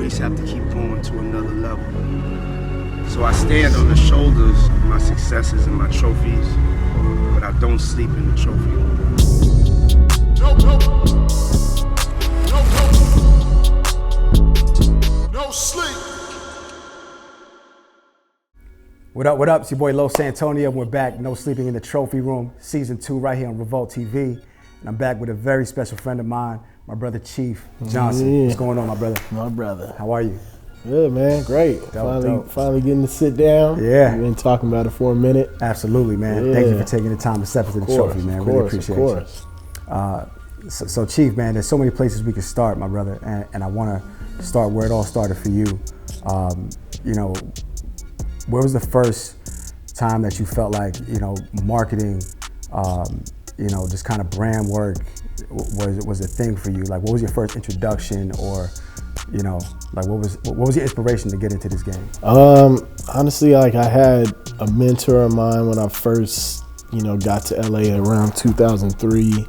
always have to keep going to another level. So I stand on the shoulders of my successes and my trophies, but I don't sleep in the trophy room. No sleep. What up, It's your boy Los Santonio. We're back, No Sleeping in the Trophy Room, Season 2 right here on REVOLT TV. And I'm back with a very special friend of mine, my brother Chief Johnson. Yeah. What's going on, my brother? My brother. How are you? Good, man. Great. Dope. Finally getting to sit down. Yeah. We've been talking about it for a minute. Absolutely, man. Yeah. Thank you for taking the time to step into the trophy, man. Really appreciate it. So Chief, man, there's so many places we can start, my brother, and I want to start where it all started for you. You know, where was the first time that you felt like, you know, marketing, you know, just kind of brand work was a thing for you? Like, what was your first introduction, or, you know, like what was your inspiration to get into this game? Honestly, like I had a mentor of mine when I first, you know, got to LA around 2003.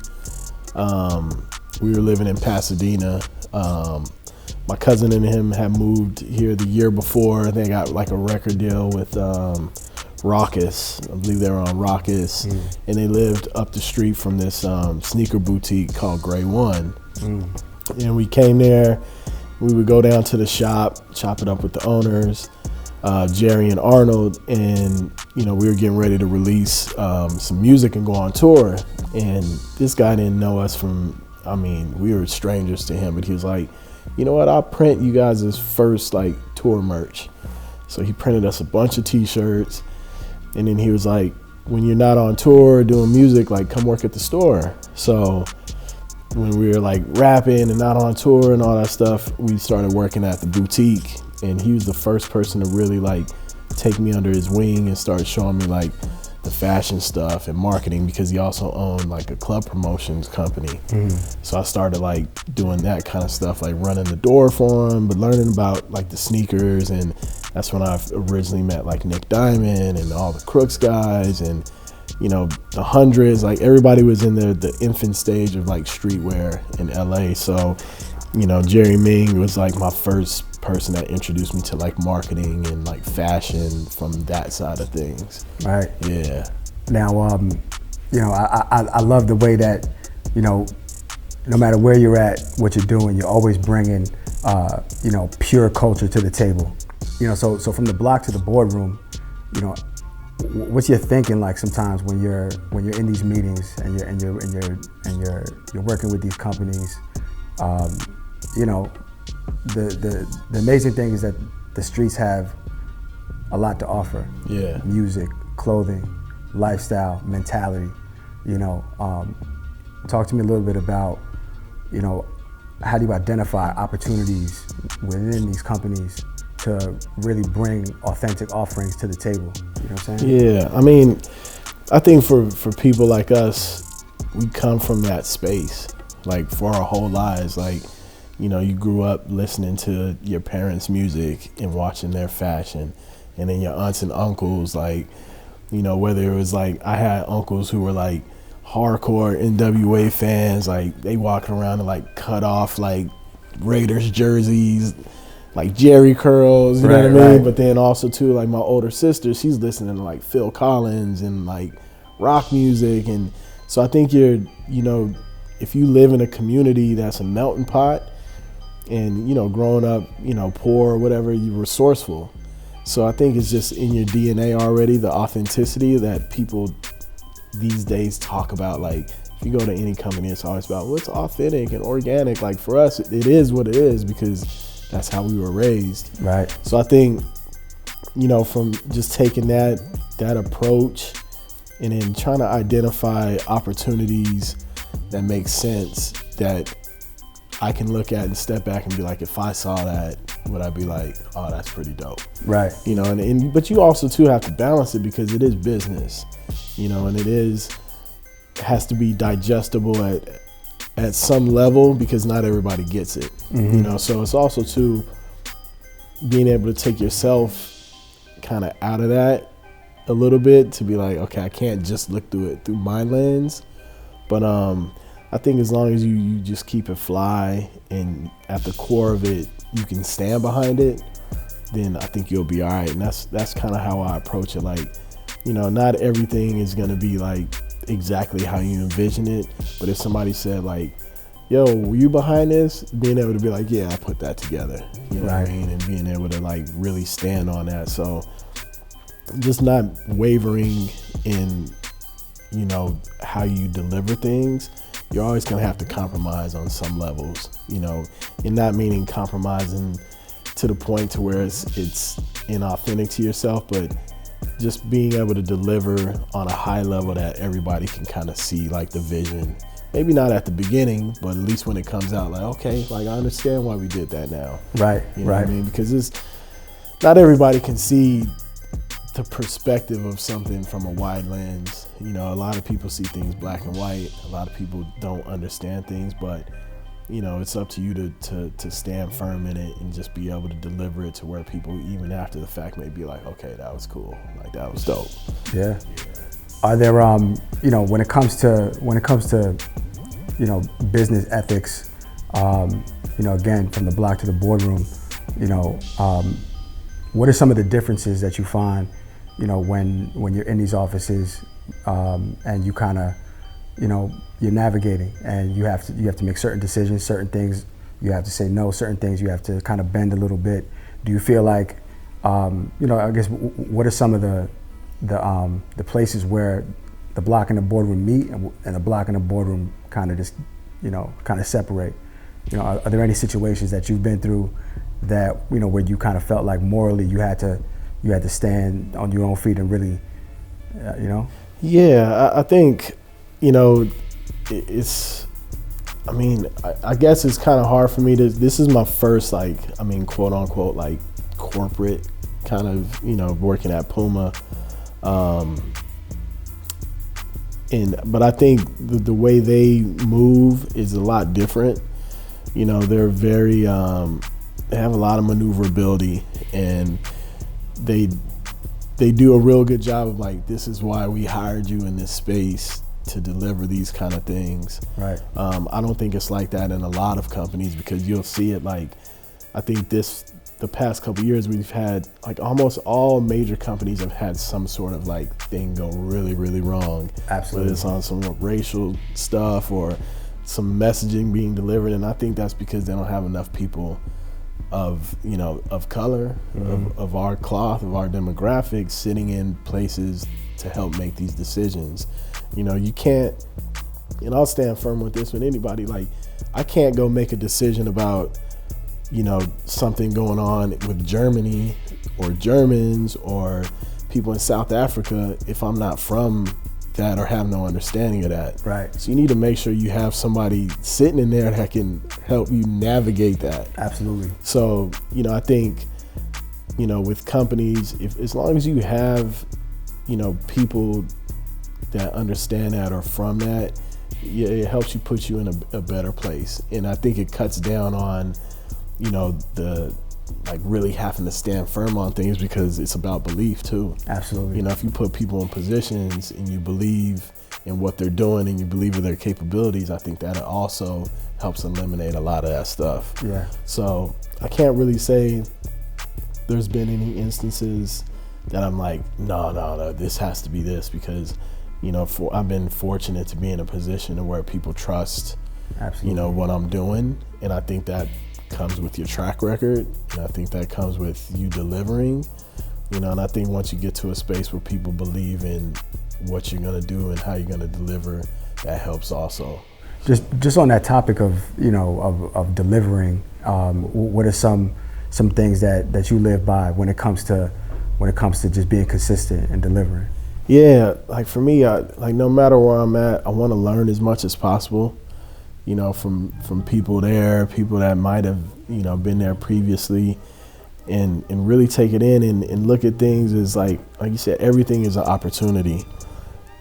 We were living in Pasadena. My cousin and him had moved here the year before. They got like a record deal with Raucous. I believe they were on Raucous. And they lived up the street from this sneaker boutique called Grey One. And we came there. We would go down to the shop, chop it up with the owners, Jerry and Arnold, and you know, we were getting ready to release some music and go on tour. And this guy didn't know us from, I mean, we were strangers to him, but he was like, you know what, I'll print you guys' first like tour merch. So he printed us a bunch of t-shirts, and then he was like, when you're not on tour doing music, like come work at the store. So when we were like rapping and not on tour and all that stuff, we started working at the boutique, and he was the first person to really like take me under his wing and start showing me like the fashion stuff and marketing, because he also owned like a club promotions company. So I started like doing that kind of stuff, like running the door for him, but learning about like the sneakers. And that's when I originally met like Nick Diamond and all the Crooks guys, and you know, the hundreds, like everybody was in the infant stage of like streetwear in LA. So, you know, Jerry Ming was like my first person that introduced me to like marketing and like fashion from that side of things. Right. Yeah. Now, you know, I love the way that, you know, no matter where you're at, what you're doing, you're always bringing, you know, pure culture to the table. You know, so from the block to the boardroom, you know, what's your thinking like sometimes when you're in these meetings and you're working with these companies? You know, the amazing thing is that the streets have a lot to offer. Yeah. Music, clothing, lifestyle, mentality. You know, talk to me a little bit about, you know, how do you identify opportunities within these companies to really bring authentic offerings to the table? You know what I'm saying? Yeah, I mean, I think for people like us, we come from that space, like for our whole lives. Like, you know, you grew up listening to your parents' music and watching their fashion, and then your aunts and uncles, like, you know, whether it was like, I had uncles who were like hardcore NWA fans, like they walking around and like cut off like Raiders jerseys, like Jerry curls, you know what I mean? Right. But then also too, like my older sister, she's listening to like Phil Collins and like rock music. And so I think you know, if you live in a community that's a melting pot and, you know, growing up, you know, poor or whatever, you're resourceful. So I think it's just in your DNA already, the authenticity that people these days talk about. Like, if you go to any company, it's always about what's authentic and organic. Like for us, it is what it is because that's how we were raised. Right. So I think, you know, from just taking that approach and then trying to identify opportunities that make sense, that I can look at and step back and be like, if I saw that, would I be like, oh, that's pretty dope? Right. You know, but you also too have to balance it because it is business, you know, and it has to be digestible at some level because not everybody gets it, you know. So it's also too being able to take yourself kind of out of that a little bit to be like, okay, I can't just look through it through my lens, but I think as long as you just keep it fly and at the core of it, you can stand behind it, then I think you'll be all right. And that's kind of how I approach it. Like, you know, not everything is going to be like exactly how you envision it. But if somebody said like, yo, were you behind this? Being able to be like, yeah, I put that together. You know what I mean? And being able to like really stand on that. So just not wavering in, you know, how you deliver things. You're always going to have to compromise on some levels, you know, and not meaning compromising to the point to where it's inauthentic to yourself, but just being able to deliver on a high level that everybody can kind of see like the vision. Maybe not at the beginning, but at least when it comes out, like, okay, like I understand why we did that now. Right, you know what I mean? Because not everybody can see the perspective of something from a wide lens. You know, a lot of people see things black and white. A lot of people don't understand things, but you know, it's up to you to stand firm in it and just be able to deliver it to where people, even after the fact, may be like, okay, that was cool, like that was dope. Yeah. Are there, you know, when it comes to, you know, business ethics, you know, again, from the block to the boardroom, you know, what are some of the differences that you find, you know, when you're in these offices, and you kind of, you know, you're navigating and you have to make certain decisions, certain things you have to say no, certain things you have to kind of bend a little bit. Do you feel like, you know, I guess, what are some of the places where the block and the boardroom meet and the block and the boardroom kind of just, you know, kind of separate? You know, are there any situations that you've been through that, you know, where you kind of felt like morally you had to stand on your own feet and really, you know? Yeah, I think, you know, I mean, I guess it's kind of hard for me this is my first, like, I mean, quote unquote, like corporate kind of, you know, working at Puma. But I think the way they move is a lot different. You know, they're very, they have a lot of maneuverability, and they do a real good job of like, this is why we hired you in this space to deliver these kind of things. Right. I don't think it's like that in a lot of companies, because you'll see it like, I think the past couple of years we've had like almost all major companies have had some sort of like thing go really, really wrong. Absolutely. Whether it's on some racial stuff or some messaging being delivered, and I think that's because they don't have enough people of, you know, of color, of our cloth, of our demographics sitting in places to help make these decisions. You know, you can't, and I'll stand firm with this with anybody, like I can't go make a decision about, you know, something going on with Germany or Germans or people in South Africa if I'm not from that or have no understanding of that. Right. So you need to make sure you have somebody sitting in there that can help you navigate that. Absolutely. So, you know, I think, you know, with companies, as long as you have, you know, people that understand that or from that, yeah, it helps you put you in a better place. And I think it cuts down on, you know, the like really having to stand firm on things, because it's about belief too. Absolutely. You know, if you put people in positions and you believe in what they're doing and you believe in their capabilities, I think that also helps eliminate a lot of that stuff. Yeah. So I can't really say there's been any instances that I'm like, no, this has to be this, because, you know, I've been fortunate to be in a position where people trust, Absolutely. you know, what I'm doing, and I think that comes with your track record, and I think that comes with you delivering, you know, and I think once you get to a space where people believe in what you're gonna do and how you're gonna deliver, that helps also. Just on that topic of, you know, of delivering, what are some things that you live by when it comes to just being consistent and delivering? Yeah, like for me, like no matter where I'm at, I want to learn as much as possible, you know, from people there, people that might have, you know, been there previously, and really take it in and look at things as like you said, everything is an opportunity,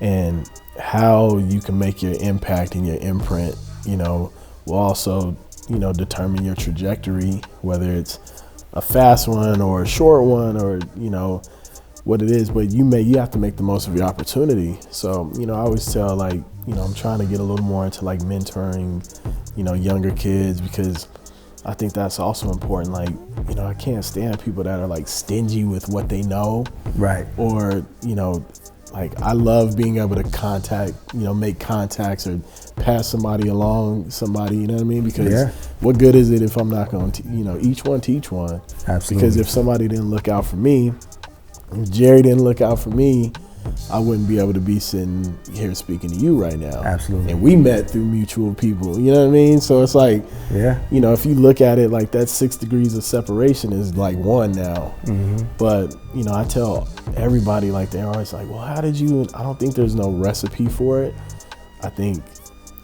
and how you can make your impact and your imprint, you know, will also, you know, determine your trajectory, whether it's a fast one or a short one, or, you know, what it is, but you have to make the most of your opportunity. So, you know, I always tell like I'm trying to get a little more into like mentoring, younger kids, because I think that's also important. Like, I can't stand people that are like stingy with what they know. Right. Or, like I love being able to make contacts or pass somebody along somebody, you know what I mean? Because what good is it if I'm not going to, each one teach one. Absolutely. Because if somebody didn't look out for me, if Jerry didn't look out for me, I wouldn't be able to be sitting here speaking to you right now. Absolutely. And we met through mutual people, you know what I mean? So it's like, if you look at it like that 6 degrees of separation is like 1 now. Mm-hmm. But, I tell everybody, like, they're always like, well, how did you, I don't think there's no recipe for it. I think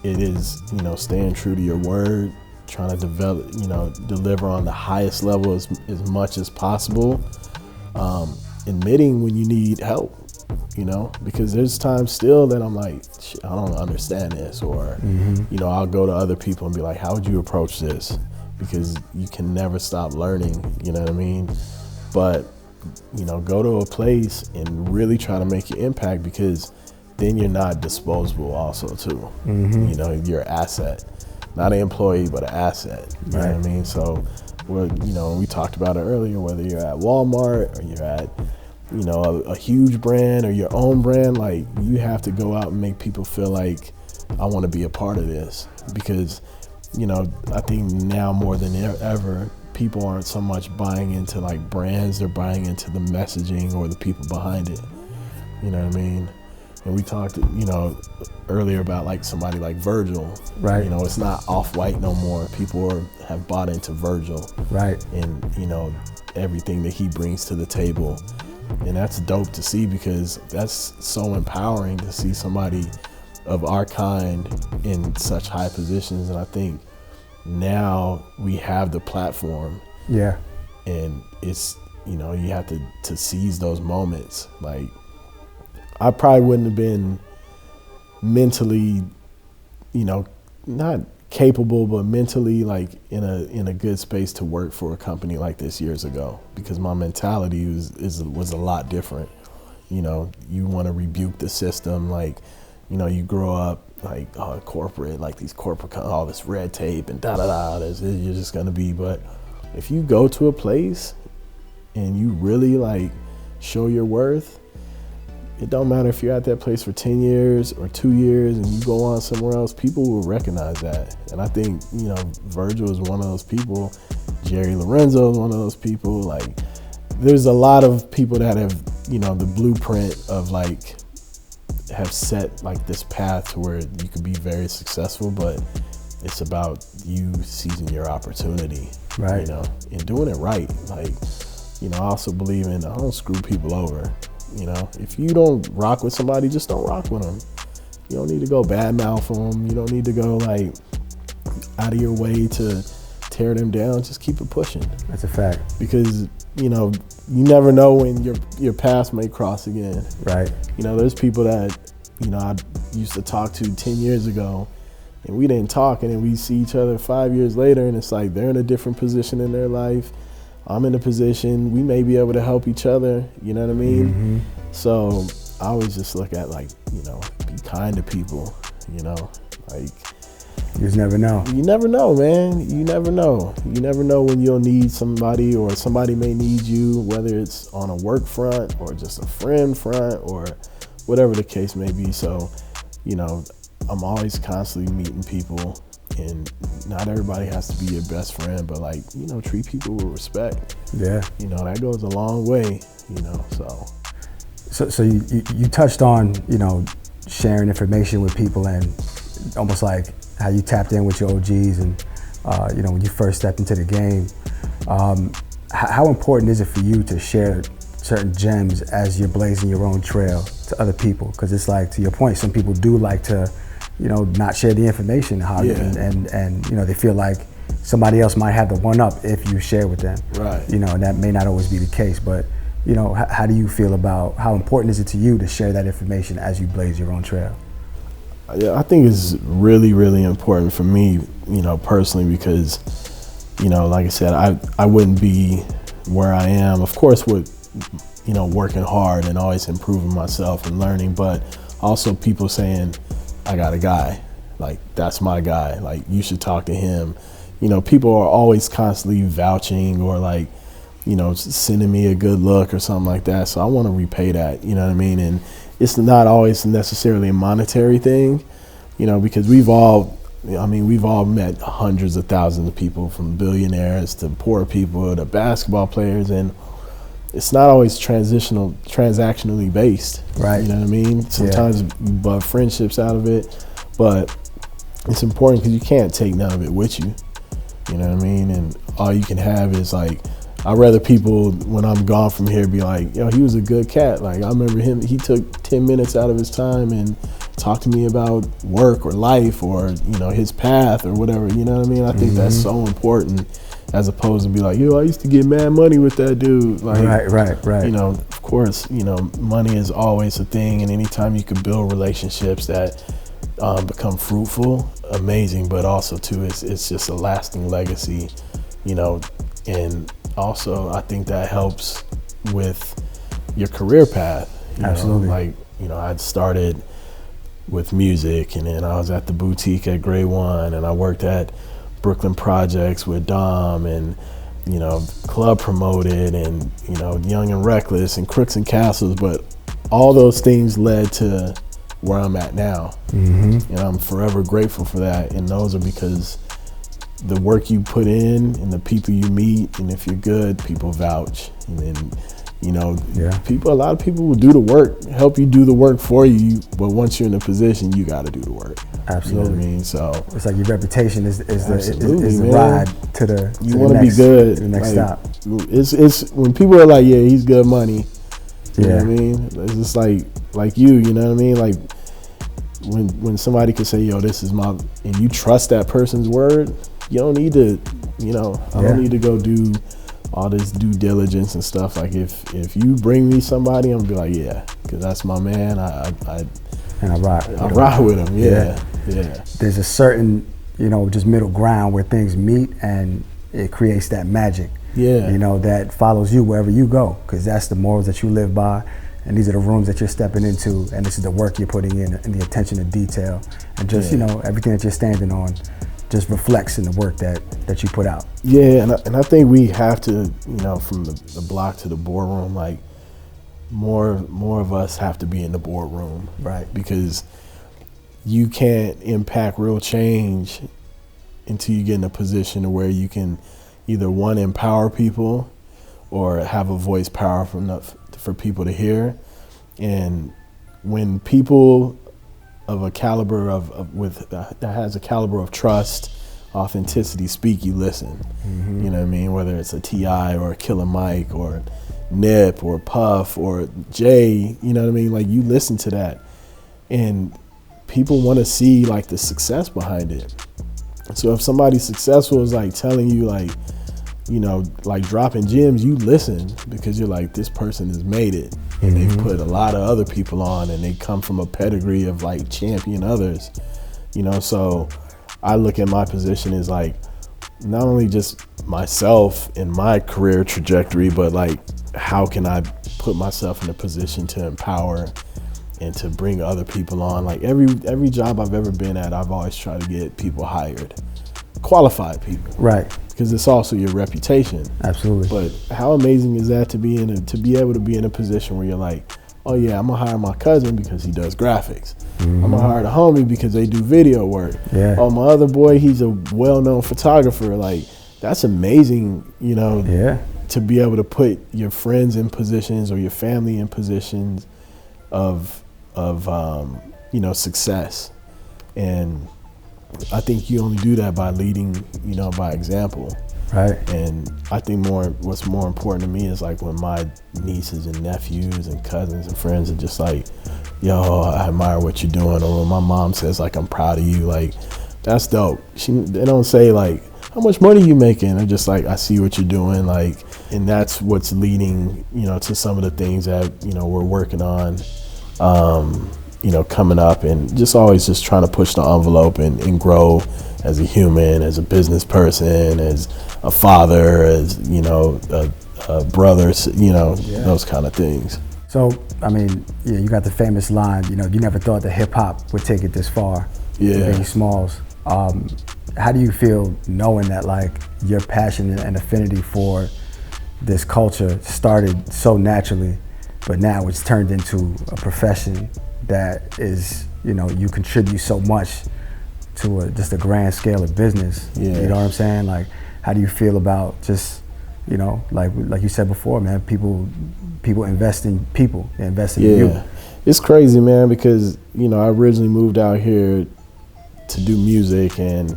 it is, staying true to your word, trying to develop, deliver on the highest level as much as possible. Admitting when you need help. Because there's times still that I'm like, I don't understand this, or, I'll go to other people and be like, how would you approach this? Because you can never stop learning, you know what I mean? But, go to a place and really try to make your impact, because then you're not disposable also too. You're an asset, not an employee, but an asset, you know what I mean? So, we talked about it earlier, whether you're at Walmart or you're at, a huge brand or your own brand, like you have to go out and make people feel like I want to be a part of this. Because, I think now more than ever, people aren't so much buying into like brands, they're buying into the messaging or the people behind it. You know what I mean? And we talked, earlier about like somebody like Virgil. Right. It's not Off-White no more. People have bought into Virgil. Right. And, everything that he brings to the table. And that's dope to see, because that's so empowering to see somebody of our kind in such high positions. And I think now we have the platform. Yeah. And it's, you have to seize those moments. Like, I probably wouldn't have been mentally, not capable, but mentally like in a good space to work for a company like this years ago, because my mentality was a lot different. You want to rebuke the system, like, you grow up like corporate, like these corporate, all this red tape and you're just gonna be. But if you go to a place and you really like show your worth, it don't matter if you're at that place for 10 years or 2 years and you go on somewhere else, people will recognize that. And I think, Virgil is one of those people. Jerry Lorenzo is one of those people. Like, there's a lot of people that have, the blueprint of like, have set like this path to where you could be very successful, but it's about you seizing your opportunity, right? And doing it right. Like, I also believe in, I don't screw people over. If you don't rock with somebody, just don't rock with them. You don't need to go badmouth them. You don't need to go like out of your way to tear them down. Just keep it pushing. That's a fact. Because, you never know when your paths may cross again. Right. There's people that, I used to talk to 10 years ago, and we didn't talk, and then we see each other 5 years later, and it's like they're in a different position in their life. I'm in a position, we may be able to help each other, you know what I mean? Mm-hmm. So I always just look at like, be kind to people, like. You just never know. You never know, man. You never know. You never know when you'll need somebody, or somebody may need you, whether it's on a work front or just a friend front or whatever the case may be. So, I'm always constantly meeting people. And not everybody has to be your best friend, but like, treat people with respect. Yeah. That goes a long way, So you touched on, sharing information with people, and almost like how you tapped in with your OGs and, when you first stepped into the game. How important is it for you to share certain gems as you're blazing your own trail to other people? Because it's like, to your point, some people do like to, not share the information, and they feel like somebody else might have the one up if you share with them. Right. And that may not always be the case, but how do you feel about, how important is it to you to share that information as you blaze your own trail? Yeah, I think it's really, really important for me, personally, because, like I said, I wouldn't be where I am, of course, with, working hard and always improving myself and learning, but also people saying, I got a guy, like that's my guy, like you should talk to him. You know, people are always constantly vouching or like, you know, sending me a good look or something like that. So I want to repay that, you know what I mean? And it's not always necessarily a monetary thing, you know, because we've all met hundreds of thousands of people, from billionaires to poor people to basketball players, and it's not always transactionally based. Right. You know what I mean? Sometimes you butt friendships out of it, but it's important because you can't take none of it with you. You know what I mean? And all you can have is like, I'd rather people, when I'm gone from here, be like, yo, he was a good cat. Like, I remember him, he took 10 minutes out of his time and talked to me about work or life or, you know, his path or whatever. You know what I mean? I think that's so important, as opposed to be like, yo, I used to get mad money with that dude. Like, right. You know, of course, you know, money is always a thing. And anytime you can build relationships that become fruitful, amazing. But also, too, it's just a lasting legacy, you know, and also, I think that helps with your career path. Absolutely. Like, you know, I'd started with music, and then I was at the boutique at Grade One, and I worked at Brooklyn Projects with Dom, and, you know, club promoted, and, you know, Young and Reckless and Crooks and Castles. But all those things led to where I'm at now. And I'm forever grateful for that. And those are because the work you put in and the people you meet, and if you're good, people vouch. And then, you know, a lot of people will do the work, help you do the work for you, but once you're in a position, you got to do the work. Absolutely. You know what I mean? So it's like your reputation is the ride to the you want to be good. The next like, stop. It's when people are like, yeah, he's good money. You know what I mean? It's just like you know what I mean? Like when somebody could say, yo, this is my, and you trust that person's word, you don't need to, you know, I don't need to go do all this due diligence and stuff. Like if you bring me somebody, I'm gonna be like, yeah, because that's my man. I rock with him. Yeah. There's a certain, you know, just middle ground where things meet and it creates that magic. Yeah. You know, that follows you wherever you go, because that's the morals that you live by, and these are the rooms that you're stepping into, and this is the work you're putting in, and the attention to detail, and just you know, everything that you're standing on just reflects in the work that you put out. Yeah, and I think we have to, you know, from the block to the boardroom, like more of us have to be in the boardroom, right? Because you can't impact real change until you get in a position where you can either one, empower people, or have a voice powerful enough for people to hear. And when people of a caliber that has a caliber of trust, authenticity speak, you listen. You know what I mean? Whether it's a T.I. or a Killer Mike or Nip or Puff or Jay, you know what I mean? Like, you listen to that, and people want to see like the success behind it. So if somebody's successful is like telling you, like, you know, like dropping gems, you listen, because you're like, this person has made it, and they've put a lot of other people on, and they come from a pedigree of like champion others, you know. So I look at my position as like not only just myself and my career trajectory, but like how can I put myself in a position to empower and to bring other people on. Like every job I've ever been at, I've always tried to get people hired, qualified people, right? Because it's also your reputation. Absolutely. But how amazing is that to be able to be in a position where you're like, oh yeah, I'm gonna hire my cousin because he does graphics. I'm gonna hire the homie because they do video work. Yeah. Oh, my other boy, he's a well-known photographer. Like, that's amazing, you know. Yeah. To be able to put your friends in positions or your family in positions of you know, success. And I think you only do that by leading, you know, by example. Right. And I think what's more important to me is like when my nieces and nephews and cousins and friends are just like, yo, I admire what you're doing. Or when my mom says like, I'm proud of you, like, that's dope. They don't say like, how much money you making? They're just like, I see what you're doing. Like, and that's what's leading, you know, to some of the things that, you know, we're working on, you know, coming up, and just always just trying to push the envelope and grow as a human, as a business person, as a father, as, you know, a brother, you know, those kind of things. So, I mean, yeah, you got the famous line, you know, you never thought that hip hop would take it this far. Yeah. Biggie Smalls. How do you feel knowing that, like, your passion and affinity for this culture started so naturally, but now it's turned into a profession that is, you know, you contribute so much to just a grand scale of business. Yeah. You know what I'm saying? Like, how do you feel about just, you know, like you said before, man, people invest in people, they invest in you. It's crazy, man, because, you know, I originally moved out here to do music and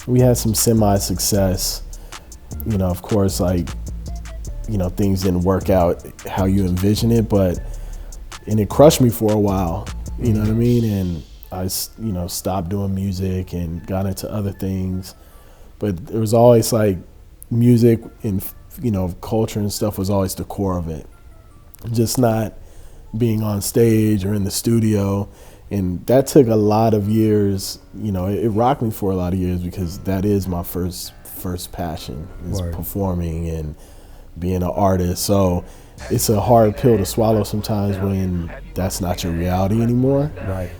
we had some semi-success. You know, of course, like, you know, things didn't work out how you envision it, and it crushed me for a while, you know what I mean? And I, you know, stopped doing music and got into other things. But there was always like music and, you know, culture and stuff was always the core of it. Just not being on stage or in the studio. And that took a lot of years, you know, it rocked me for a lot of years because that is my first passion, is performing and being an artist. So it's a hard pill to swallow sometimes when that's not your reality anymore. Right.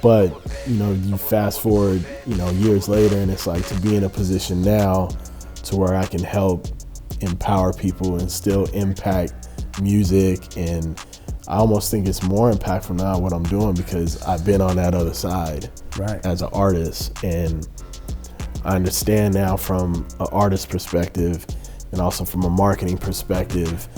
But, you know, you fast forward, you know, years later and it's like to be in a position now to where I can help empower people and still impact music. And I almost think it's more impactful now what I'm doing because I've been on that other side as an artist. And I understand now from an artist perspective and also from a marketing perspective,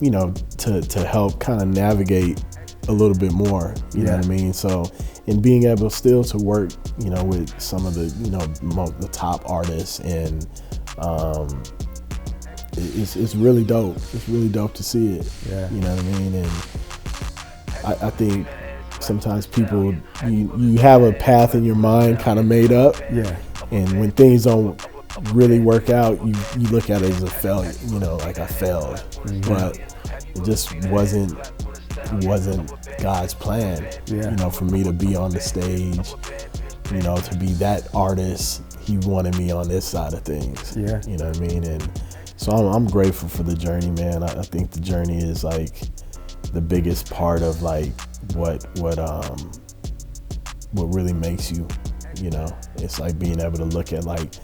you know, to help kind of navigate a little bit more, you know what I mean? So, and being able still to work, you know, with some of the, you know, the top artists and it's really dope. It's really dope to see it, you know what I mean? And I think sometimes people, you have a path in your mind kind of made up. Yeah. And when things don't really work out, you look at it as a failure, you know, like I failed. But it just wasn't God's plan, you know, for me to be on the stage, you know, to be that artist. He wanted me on this side of things, you know what I mean? And so I'm grateful for the journey, man. I think the journey is like the biggest part of like what really makes you, you know. It's like being able to look at like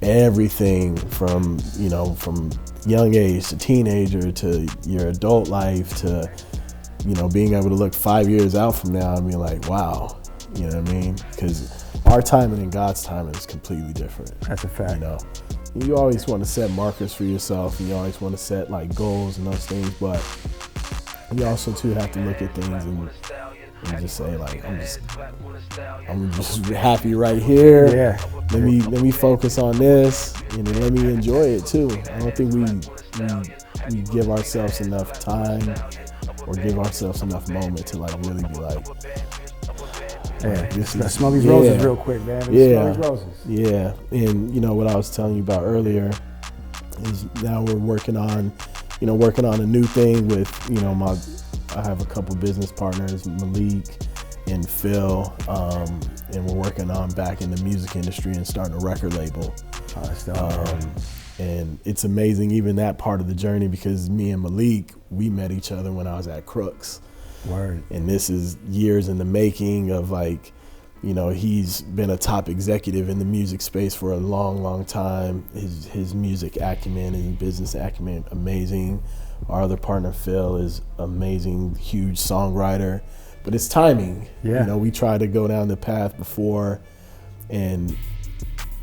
everything from, you know, from young age to teenager to your adult life to, you know, being able to look 5 years out from now and be like, wow, you know what I mean? Because our timing and God's timing is completely different. That's a fact. You know, you always want to set markers for yourself and you always want to set like goals and those things, but you also too have to look at things and just say like, I'm just happy right here. Yeah. Let me focus on this and then let me enjoy it too. I don't think we give ourselves enough time or give ourselves enough moment to like really be like, let's smell these roses real quick, man. Smell these roses. Yeah. And you know what I was telling you about earlier is now we're working on a new thing with, you know, I have a couple business partners, Malik and Phil, and we're working on back in the music industry and starting a record label. Oh, that's dope. And it's amazing, even that part of the journey, because me and Malik, we met each other when I was at Crooks. Word. And this is years in the making of like, you know, he's been a top executive in the music space for a long, long time. His music acumen and business acumen, amazing. Our other partner, Phil, is amazing, huge songwriter. But it's timing. Yeah. You know, we tried to go down the path before. And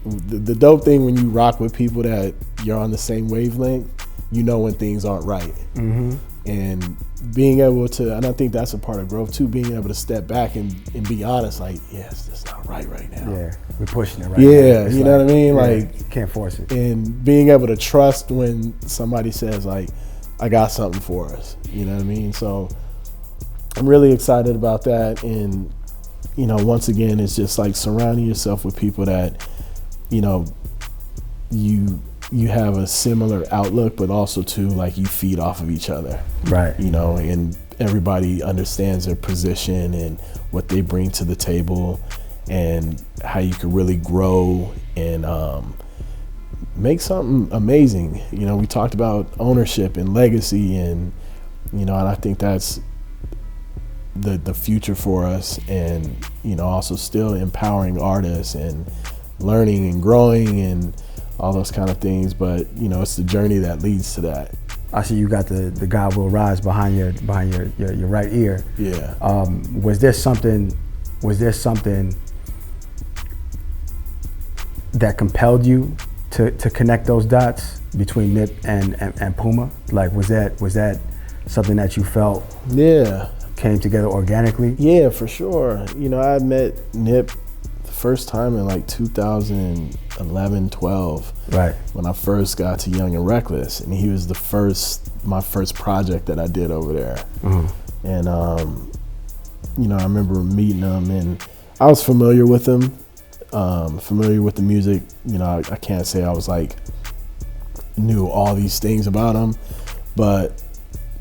the dope thing when you rock with people that you're on the same wavelength, you know when things aren't right. Mm-hmm. And being able to, and I think that's a part of growth too, being able to step back and be honest, like, yes, that's not right now. Yeah, we're pushing it right now. Now. You know what I mean? Like, you can't force it. And being able to trust when somebody says like, I got something for us, you know what I mean? So I'm really excited about that. And, you know, once again, it's just like surrounding yourself with people that, you know, you have a similar outlook, but also too, like, you feed off of each other. Right. You know, and everybody understands their position and what they bring to the table and how you can really grow and make something amazing. You know, we talked about ownership and legacy, and you know, and I think that's the future for us, and you know, also still empowering artists and learning and growing and all those kind of things. But you know, it's the journey that leads to that. I see you got the God Will Rise behind your right ear. Yeah. Was there something that compelled you to connect those dots between Nip and Puma? Like, was that something that you felt came together organically? Yeah, for sure. You know, I met Nip the first time in like 2011, 12. Right. When I first got to Young and Reckless, and he was my first project that I did over there. Mm-hmm. And you know, I remember meeting him, and I was familiar with him, familiar with the music. You know, I can't say I was like knew all these things about him, but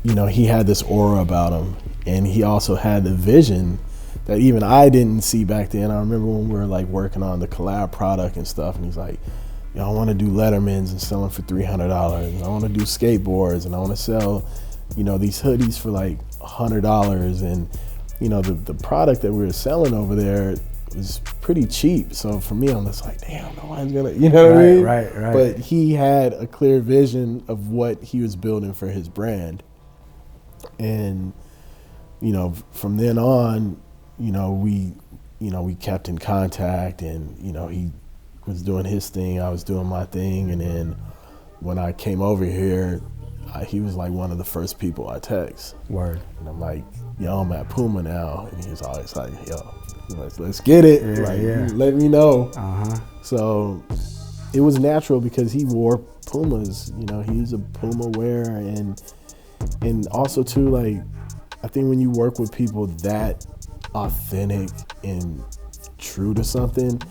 you know, he had this aura about him, and he also had the vision that even I didn't see back then. I remember when we were like working on the Collab product and stuff, and he's like, you know, I want to do Lettermans and sell them for $300, and I want to do skateboards, and I want to sell, you know, these hoodies for like $100, and you know, the product that we were selling over there was pretty cheap. So for me, I'm just like, damn, no one's gonna, you know what I mean? Right. But he had a clear vision of what he was building for his brand. And, you know, from then on, you know, we kept in contact, and, you know, he was doing his thing, I was doing my thing. And then when I came over here, he was like one of the first people I text. Word. And I'm like, yo, I'm at Puma now. And he was always like, yo, let's get it. Let me know. Uh-huh. So it was natural because he wore Pumas. You know, he's a Puma wearer, and also too, like, I think when you work with people that authentic and true to something,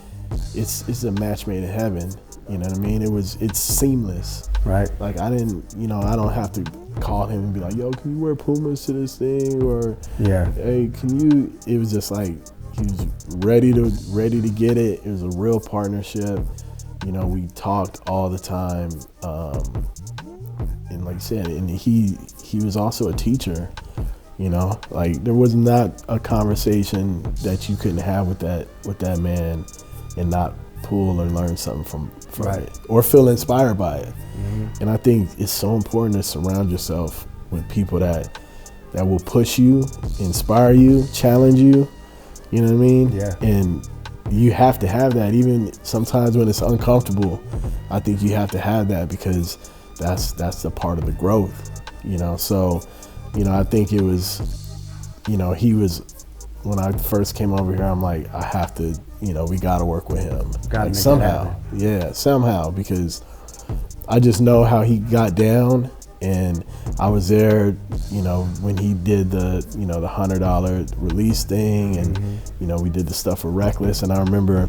it's a match made in heaven. You know what I mean? It's seamless. Right. Like, I don't have to call him and be like, yo, can you wear Pumas to this thing? Or hey, can you? It was just like, he was ready to get it. It was a real partnership. You know, we talked all the time. And like you said, and he was also a teacher. You know, like, there was not a conversation that you couldn't have with that man and not pull or learn something from it, or feel inspired by it. Mm-hmm. And I think it's so important to surround yourself with people that will push you, inspire you, challenge you. You know what I mean? Yeah. And you have to have that, even sometimes when it's uncomfortable. I think you have to have that, because that's a part of the growth. You know, so, you know, I think it was, you know, when I first came over here, I'm like, I have to, you know, we got to work with him. Like, somehow. Yeah, somehow, because I just know how he got down, and I was there, you know, when he did the $100 release thing, and, mm-hmm. you know, we did the stuff for Reckless, and I remember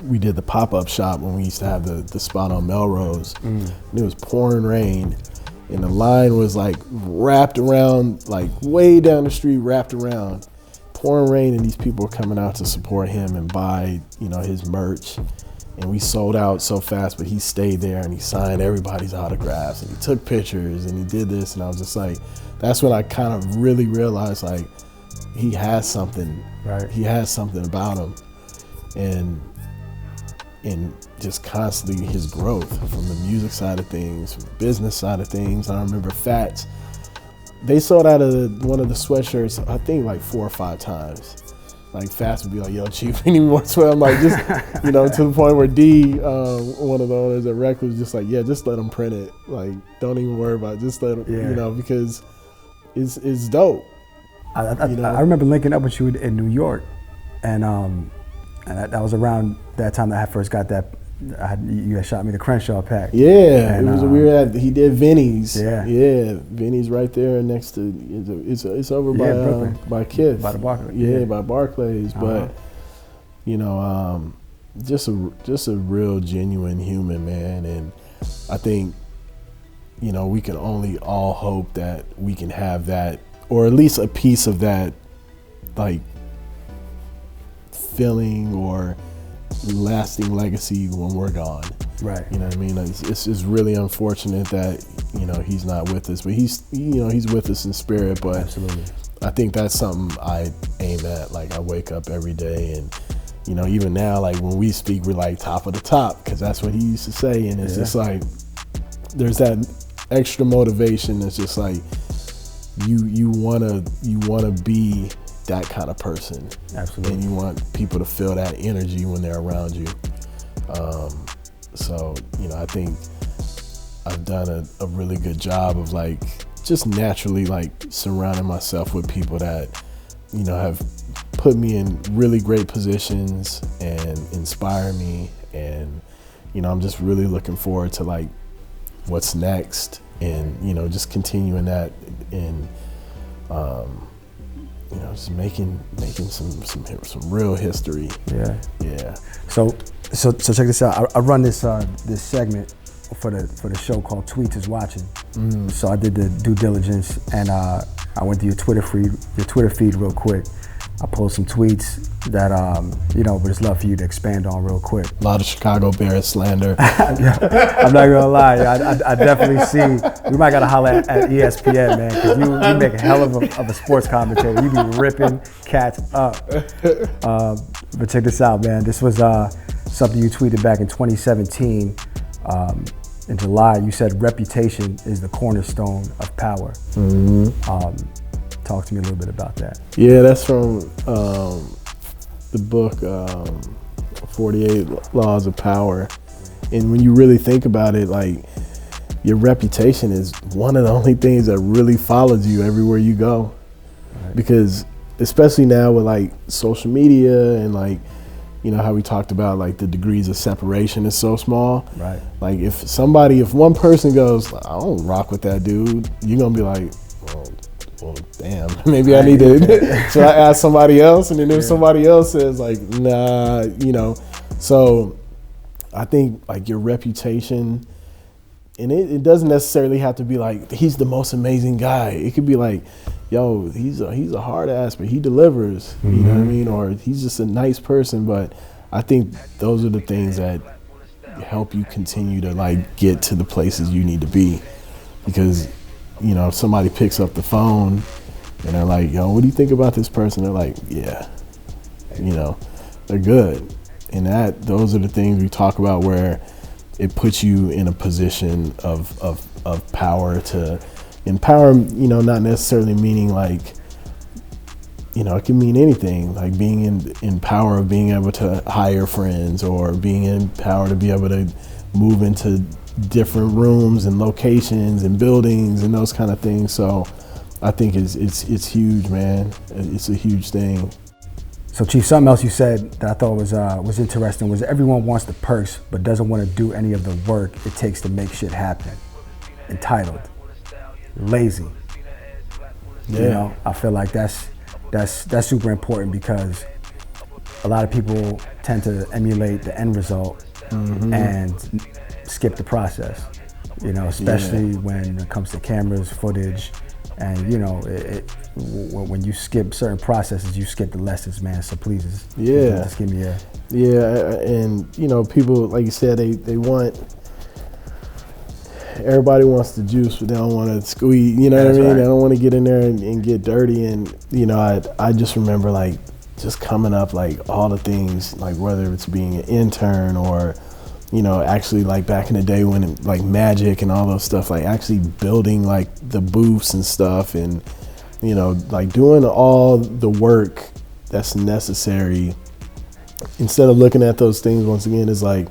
we did the pop-up shop when we used to have the spot on Melrose, and it was pouring rain, and the line was like wrapped around, like way down the street, wrapped around, pouring rain, and these people were coming out to support him and buy, you know, his merch. And we sold out so fast, but he stayed there and he signed everybody's autographs and he took pictures and he did this. And I was just like, that's when I kind of really realized, like, he has something. Right. He has something about him. And just constantly his growth from the music side of things, from the business side of things. I remember Fats, they sold out of one of the sweatshirts, I think like 4 or 5 times. Like, Fats would be like, yo, Chief, we need more sweat. I'm like, just, you know, to the point where D, one of the owners at Rec, was just like, yeah, just let them print it. Like, don't even worry about it. Just let them, you know, because it's dope. I remember linking up with you in New York, and that was around that time that I first got that. You had shot me the Crenshaw pack. Yeah, and, it was he did Vinny's. Yeah, Vinny's right there next to it's over by Kith. By the Barclays. Yeah, by Barclays. But you know, just a real genuine human, man. And I think, you know, we can only all hope that we can have that, or at least a piece of that, like, feeling or lasting legacy when we're gone. Right. You know what I mean? It's really unfortunate that, you know, he's not with us, but he's with us in spirit. But Absolutely. I think that's something I aim at. Like, I wake up every day and, you know, even now, like when we speak, we're like top of the top, because that's what he used to say. And it's just like, there's that extra motivation. It's just like, you wanna be that kind of person. Absolutely. And you want people to feel that energy when they're around you. So, you know, I think I've done a really good job of like just naturally like surrounding myself with people that, you know, have put me in really great positions and inspire me. And, you know, I'm just really looking forward to like what's next, and, you know, just continuing that, and, you know, just making some real history. Yeah. So check this out. I run this this segment for the show called Tweets is Watching. So I did the due diligence, and I went to your Twitter feed real quick. I pulled some tweets that you know, would just love for you to expand on real quick. A lot of Chicago Bears slander. I'm not gonna lie, I definitely see. We might gotta holler at ESPN, man, because you make a hell of a sports commentator. You be ripping cats up. But check this out, man. This was something you tweeted back in 2017. In July, you said reputation is the cornerstone of power. Talk to me a little bit about that. Yeah, that's from the book 48 Laws of Power. And when you really think about it, like, your reputation is one of the only things that really follows you everywhere you go. Right. Because especially now with like social media and like, you know, how we talked about like the degrees of separation is so small. Right. Like if one person goes, I don't rock with that dude, you're gonna be like, well, damn, maybe I need to, should I ask somebody else? And then if somebody else says like, nah, you know. So I think like your reputation, and it doesn't necessarily have to be like, he's the most amazing guy. It could be like, yo, he's a hard ass, but he delivers, you know what I mean? Or he's just a nice person. But I think those are the things that help you continue to like get to the places you need to be. Because, you know, if somebody picks up the phone and they're like, yo, what do you think about this person? They're like, yeah, you know, they're good. And those are the things we talk about, where it puts you in a position of power to empower, you know, not necessarily meaning like, you know, it can mean anything, like being in power of being able to hire friends, or being in power to be able to move into different rooms and locations and buildings and those kind of things. So I think it's huge, man. It's a huge thing. So Chief, something else you said that I thought was interesting was everyone wants the perks but doesn't want to do any of the work it takes to make shit happen. Entitled, lazy. Yeah. You know, I feel like that's super important, because a lot of people tend to emulate the end result and skip the process, you know, especially when it comes to cameras, footage, and, you know, when you skip certain processes, you skip the lessons, man. So please, just give me a... Yeah, and, you know, people, like you said, they want... Everybody wants the juice, but they don't want to squeeze, you know what I mean? Right. They don't want to get in there and get dirty. And, you know, I just remember, like, just coming up, like, all the things, like, whether it's being an intern or, you know, actually, like, back in the day when, like, Magic and all those stuff, like, actually building, like, the booths and stuff, and, you know, like, doing all the work that's necessary, instead of looking at those things, once again, is like,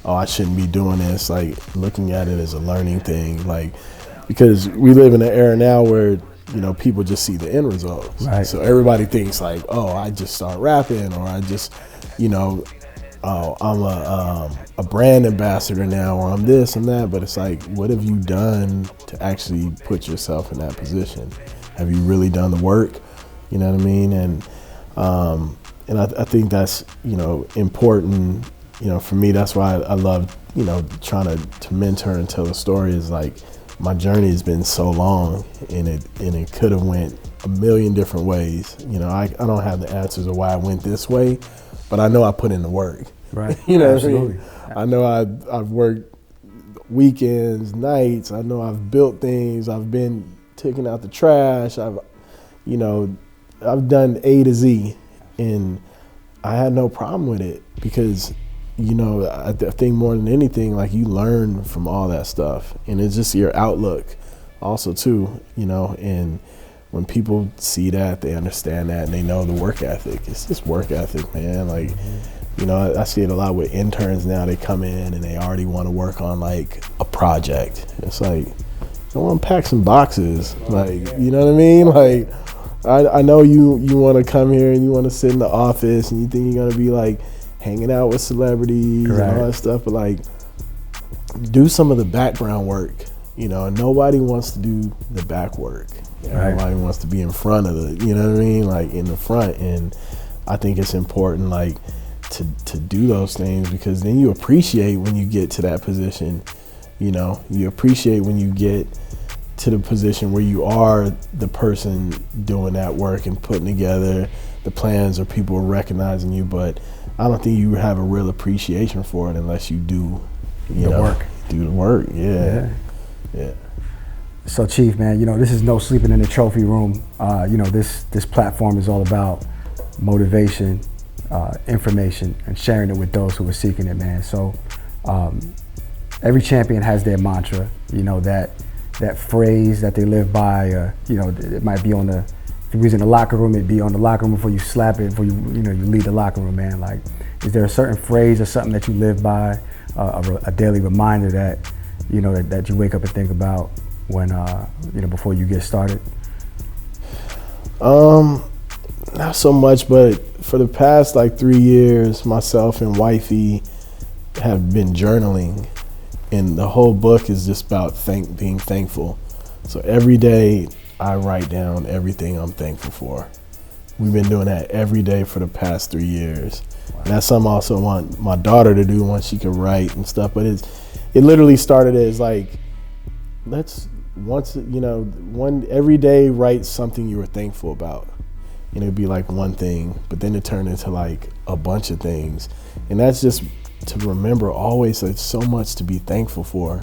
oh, I shouldn't be doing this, like looking at it as a learning thing, like, because we live in an era now where, you know, people just see the end results. Right. So everybody thinks like, oh, I just start rapping, or I just, you know, oh, I'm a brand ambassador now, or I'm this and that. But it's like, what have you done to actually put yourself in that position? Have you really done the work? You know what I mean? And I think that's, you know, important. You know, for me, that's why I love, you know, trying to mentor and tell a story. Is like, my journey has been so long, and it could have went a million different ways. You know, I don't have the answers of why I went this way, but I know I put in the work. Right. You know what I Absolutely. mean? I know I've worked weekends, nights. I know I've built things. I've been taking out the trash. I've done A to Z, and I had no problem with it because, I think more than anything, like, you learn from all that stuff, and it's just your outlook also too, and when people see that, they understand that, and they know the work ethic. It's just work ethic, man. Like, I see it a lot with interns now. They come in and they already want to work on like a project. It's like, I want to pack some boxes. Like, you know what I mean? Like, I know you want to come here and you want to sit in the office and you think you're going to be like hanging out with celebrities and all that stuff, but like, do some of the background work. Nobody wants to do the back work. Everybody wants to be in front of like in the front. And I think it's important, like, to do those things, because then you appreciate when you get to that position. You appreciate when you get to the position where you are the person doing that work and putting together the plans, or people are recognizing you. But I don't think you have a real appreciation for it unless you do the work. Do the work, yeah. So Chief, man, this is no sleeping in the trophy room. This platform is all about motivation, information, and sharing it with those who are seeking it, man. So every champion has their mantra, that phrase that they live by. It might be on if you're in the locker room, it'd be on the locker room before you slap it, before you leave the locker room, man. Like, is there a certain phrase or something that you live by, a daily reminder that that you wake up and think about when before you get started? Not so much, but for the past 3 years, myself and wifey have been journaling, and the whole book is just about being thankful. So every day I write down everything I'm thankful for. We've been doing that every day for the past 3 years. Wow. And that's something I also want my daughter to do once she can write and stuff. But it literally started as like, every day write something you were thankful about. And it'd be like one thing, but then it turned into like a bunch of things. And that's just to remember always there's so much to be thankful for.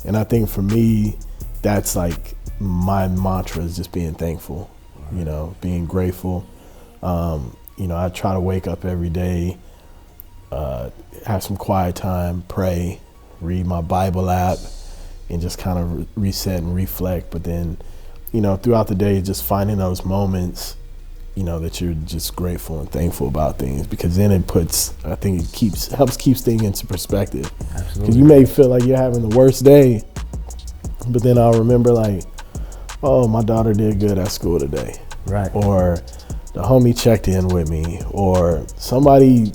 And I think for me, that's like my mantra, is just being thankful, being grateful. I try to wake up every day, have some quiet time, pray, read my Bible app, and just kind of reset and reflect. But then, throughout the day, just finding those moments, that you're just grateful and thankful about things, because then it helps keep things into perspective. Absolutely. Because you may feel like you're having the worst day, but then I'll remember like, oh, my daughter did good at school today. Right. Or the homie checked in with me, or somebody,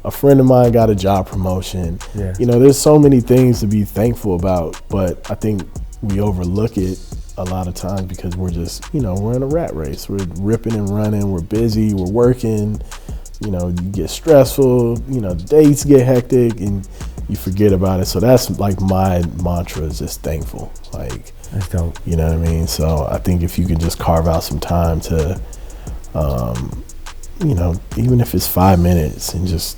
a friend of mine got a job promotion. Yeah. There's so many things to be thankful about, but I think we overlook it a lot of times because we're just, we're in a rat race. We're ripping and running. We're busy. We're working. You get stressful. Dates get hectic, and you forget about it. So that's like my mantra, is just thankful. Like, that's dope. You know what I mean? So I think if you can just carve out some time to, even if it's 5 minutes, and just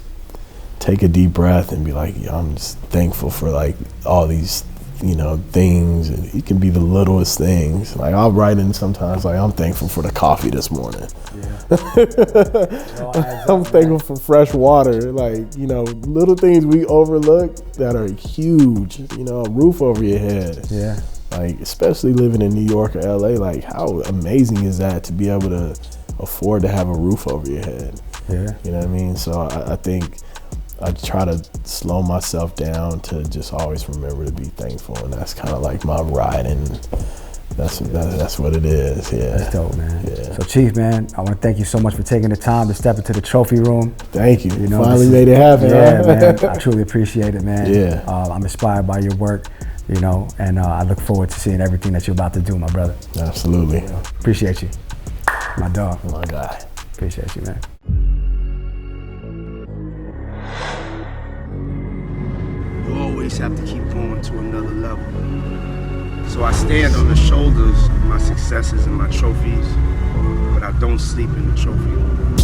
take a deep breath and be like, I'm just thankful for like all these things. And it can be the littlest things. Like, I'll write in sometimes like, I'm thankful for the coffee this morning. Yeah. I'm thankful for fresh water. Like, little things we overlook that are huge. A roof over your head. Yeah. Like, especially living in New York or LA, like, how amazing is that to be able to afford to have a roof over your head? Yeah. You know what I mean? So I think I try to slow myself down to just always remember to be thankful, and that's kind of like my ride, and that's what it is. Yeah, that's dope, man. Yeah. So Chief, man, I want to thank you so much for taking the time to step into the trophy room. Thank you. Finally made it happen. Yeah, man. I truly appreciate it, man. Yeah. I'm inspired by your work, and I look forward to seeing everything that you're about to do, my brother. Absolutely. Appreciate you, my dog. My guy. Appreciate you, man. You always have to keep going to another level. So I stand on the shoulders of my successes and my trophies, but I don't sleep in the trophy room.